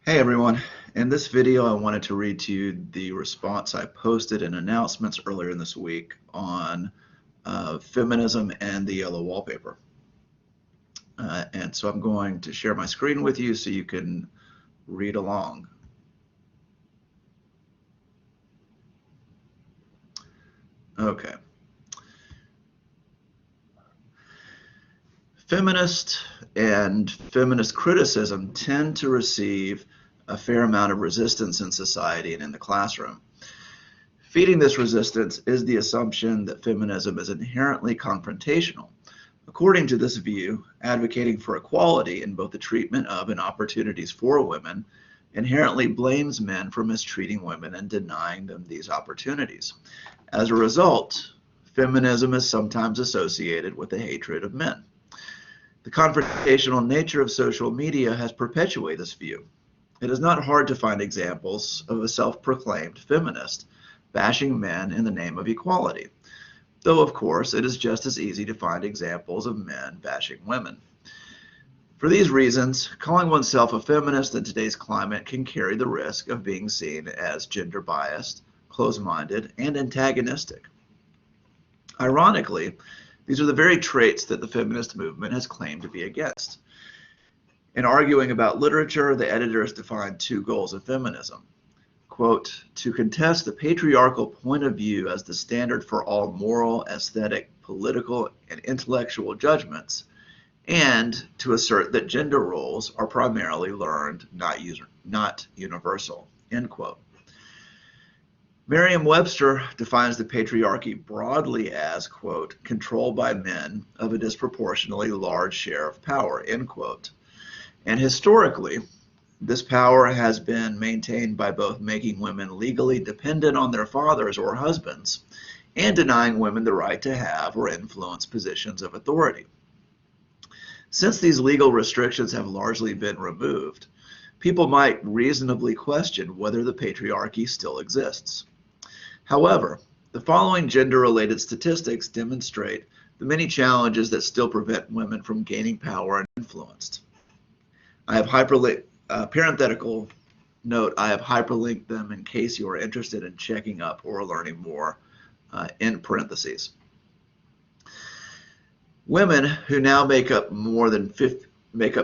Hey everyone, in this video I wanted to read to you the response I posted in announcements earlier in this week on feminism and the yellow wallpaper. And so I'm going to share my screen with you so you can read along. Okay. Feminist and feminist criticism tend to receive a fair amount of resistance in society and in the classroom. Feeding this resistance is the assumption that feminism is inherently confrontational. According to this view, advocating for equality in both the treatment of and opportunities for women inherently blames men for mistreating women and denying them these opportunities. As a result, feminism is sometimes associated with the hatred of men. The confrontational nature of social media has perpetuated this view. It is not hard to find examples of a self-proclaimed feminist bashing men in the name of equality, though of course it is just as easy to find examples of men bashing women. For these reasons, calling oneself a feminist in today's climate can carry the risk of being seen as gender biased, closed-minded, and antagonistic. Ironically, these are the very traits that the feminist movement has claimed to be against. In arguing about literature, the editors defined two goals of feminism. Quote, to contest the patriarchal point of view as the standard for all moral, aesthetic, political, and intellectual judgments, and to assert that gender roles are primarily learned, not universal, end quote. Merriam-Webster defines the patriarchy broadly as, quote, control by men of a disproportionately large share of power, end quote. And historically, this power has been maintained by both making women legally dependent on their fathers or husbands and denying women the right to have or influence positions of authority. Since these legal restrictions have largely been removed, people might reasonably question whether the patriarchy still exists. However, the following gender-related statistics demonstrate the many challenges that still prevent women from gaining power and influence. I have parenthetical note, I have hyperlinked them in case you are interested in checking up or learning more in parentheses. Women who now make up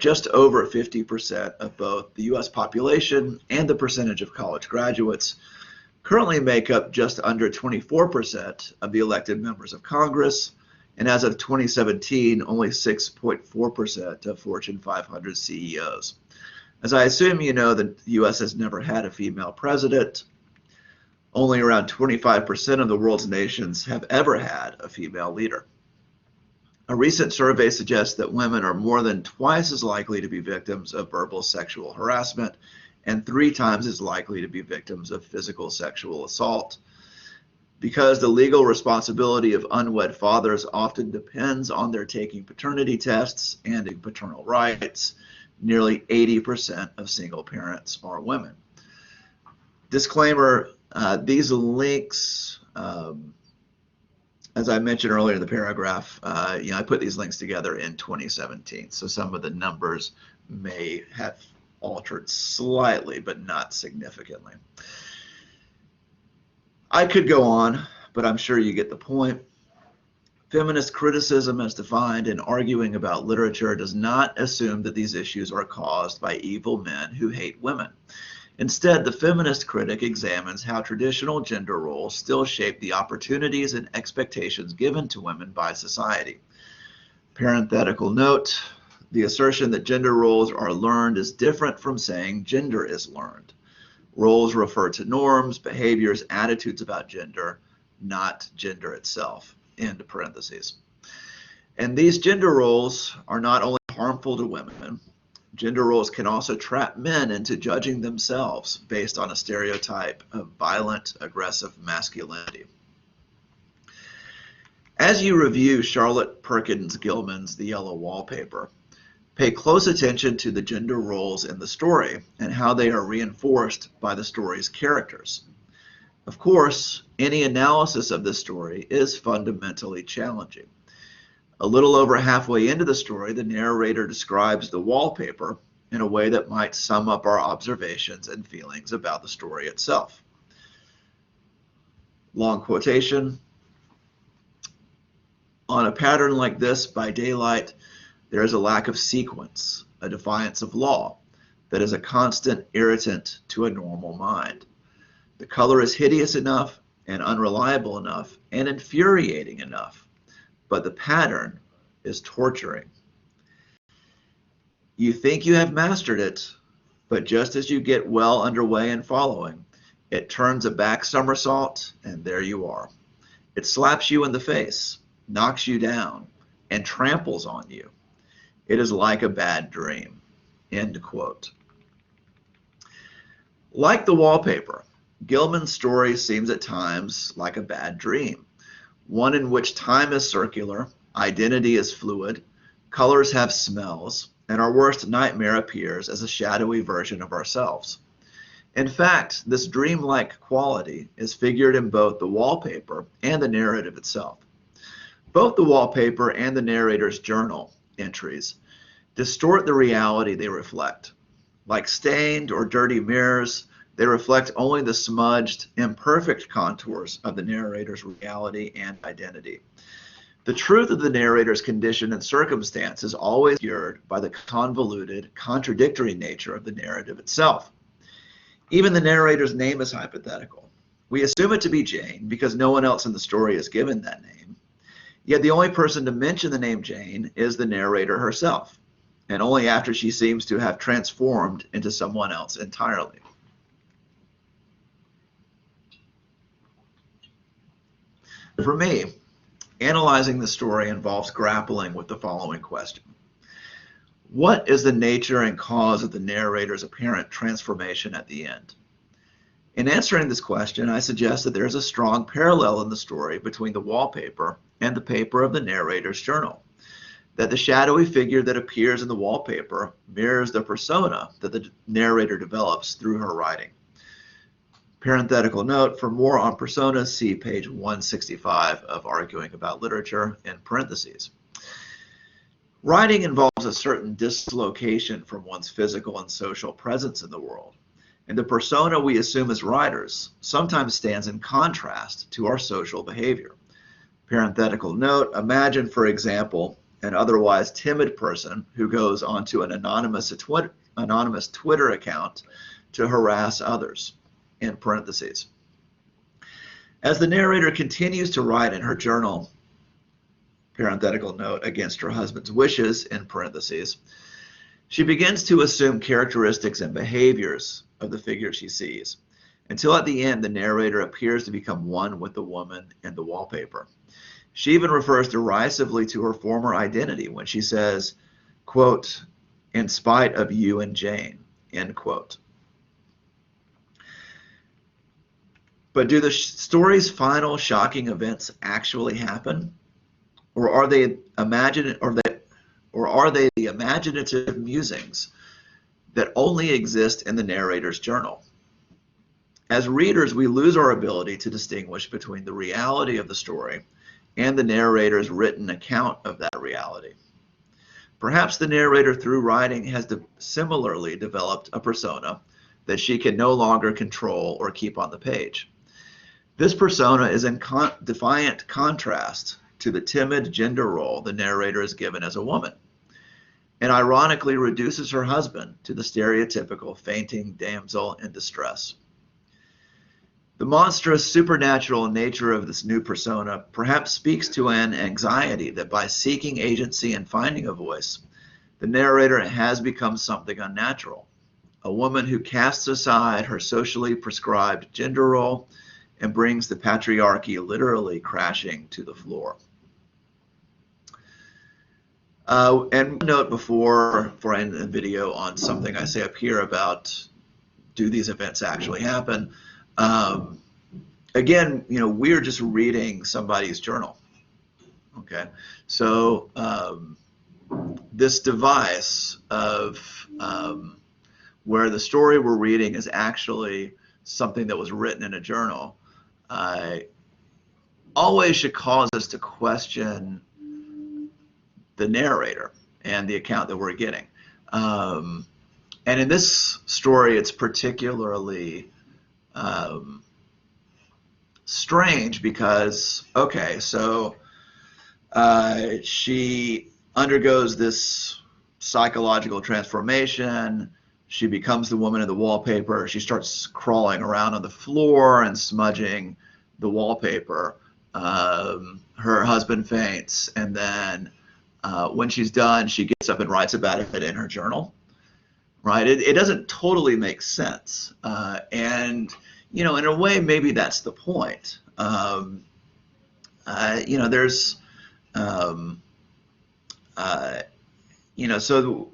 just over 50% of both the U.S. population and the percentage of college graduates currently make up just under 24% of the elected members of Congress, and as of 2017, only 6.4% of Fortune 500 CEOs. As I assume you know, the U.S. has never had a female president. Only around 25% of the world's nations have ever had a female leader. A recent survey suggests that women are more than twice as likely to be victims of verbal sexual harassment and 3 times as likely to be victims of physical sexual assault. Because the legal responsibility of unwed fathers often depends on their taking paternity tests and paternal rights, nearly 80% of single parents are women. Disclaimer, these links, as I mentioned earlier in the paragraph, I put these links together in 2017, so some of the numbers may have altered slightly, but not significantly. I could go on, but I'm sure you get the point. Feminist criticism as defined in arguing about literature does not assume that these issues are caused by evil men who hate women. Instead, the feminist critic examines how traditional gender roles still shape the opportunities and expectations given to women by society. Parenthetical note, the assertion that gender roles are learned is different from saying gender is learned. Roles refer to norms, behaviors, attitudes about gender, not gender itself, end parentheses. And these gender roles are not only harmful to women, gender roles can also trap men into judging themselves based on a stereotype of violent, aggressive masculinity. As you review Charlotte Perkins Gilman's The Yellow Wallpaper, pay close attention to the gender roles in the story and how they are reinforced by the story's characters. Of course, any analysis of this story is fundamentally challenging. A little over halfway into the story, the narrator describes the wallpaper in a way that might sum up our observations and feelings about the story itself. Long quotation. On a pattern like this, by daylight, there is a lack of sequence, a defiance of law, that is a constant irritant to a normal mind. The color is hideous enough and unreliable enough and infuriating enough, but the pattern is torturing. You think you have mastered it, but just as you get well underway and following, it turns a back somersault and there you are. It slaps you in the face, knocks you down, and tramples on you. It is like a bad dream. End quote. Like the wallpaper, Gilman's story seems at times like a bad dream, one in which time is circular, identity is fluid, colors have smells, and our worst nightmare appears as a shadowy version of ourselves. In fact, this dreamlike quality is figured in both the wallpaper and the narrative itself. Both the wallpaper and the narrator's journal entries distort the reality they reflect. Like stained or dirty mirrors, they reflect only the smudged, imperfect contours of the narrator's reality and identity. The truth of the narrator's condition and circumstance is always obscured by the convoluted, contradictory nature of the narrative itself. Even the narrator's name is hypothetical. We assume it to be Jane because no one else in the story is given that name. Yet the only person to mention the name Jane is the narrator herself, and only after she seems to have transformed into someone else entirely. For me, analyzing the story involves grappling with the following question. What is the nature and cause of the narrator's apparent transformation at the end? In answering this question, I suggest that there is a strong parallel in the story between the wallpaper and the paper of the narrator's journal, that the shadowy figure that appears in the wallpaper mirrors the persona that the narrator develops through her writing. Parenthetical note, for more on personas, see page 165 of Arguing About Literature in parentheses. Writing involves a certain dislocation from one's physical and social presence in the world, and the persona we assume as writers sometimes stands in contrast to our social behavior. Parenthetical note, imagine, for example, an otherwise timid person who goes onto an anonymous Twitter account to harass others, in parentheses. As the narrator continues to write in her journal, parenthetical note, against her husband's wishes, in parentheses, she begins to assume characteristics and behaviors of the figure she sees, until at the end the narrator appears to become one with the woman in the wallpaper. She even refers derisively to her former identity when she says, quote, in spite of you and Jane, end quote. But do the story's final shocking events actually happen? Or are they the imaginative musings that only exist in the narrator's journal? As readers, we lose our ability to distinguish between the reality of the story and the narrator's written account of that reality. Perhaps the narrator, through writing, has similarly developed a persona that she can no longer control or keep on the page. This persona is in defiant contrast to the timid gender role the narrator is given as a woman, and ironically reduces her husband to the stereotypical fainting damsel in distress. The monstrous supernatural nature of this new persona perhaps speaks to an anxiety that by seeking agency and finding a voice, the narrator has become something unnatural, a woman who casts aside her socially prescribed gender role and brings the patriarchy literally crashing to the floor. And one note before I end the video on something I say up here about, do these events actually happen? Again, we're just reading somebody's journal. Okay, so this device of where the story we're reading is actually something that was written in a journal, always should cause us to question the narrator and the account that we're getting. And in this story, it's particularly um, strange because, okay, so she undergoes this psychological transformation. She becomes the woman in the wallpaper. She starts crawling around on the floor and smudging the wallpaper. Her husband faints, and then when she's done, she gets up and writes about it in her journal. Right? It doesn't totally make sense, and in a way, maybe that's the point. There's um, uh, so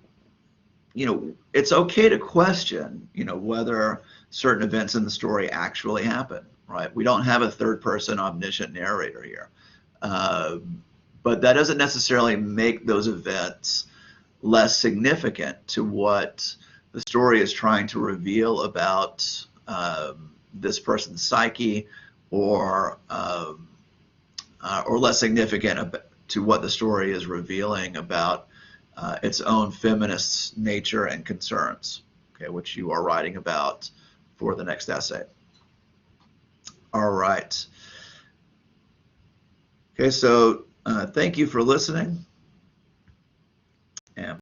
it's okay to question, whether certain events in the story actually happen, right? We don't have a third person omniscient narrator here. Uh, but that doesn't necessarily make those events less significant to what the story is trying to reveal about this person's psyche, or less significant to what the story is revealing about its own feminist nature and concerns, okay, which you are writing about for the next essay. All right. Okay, so thank you for listening. And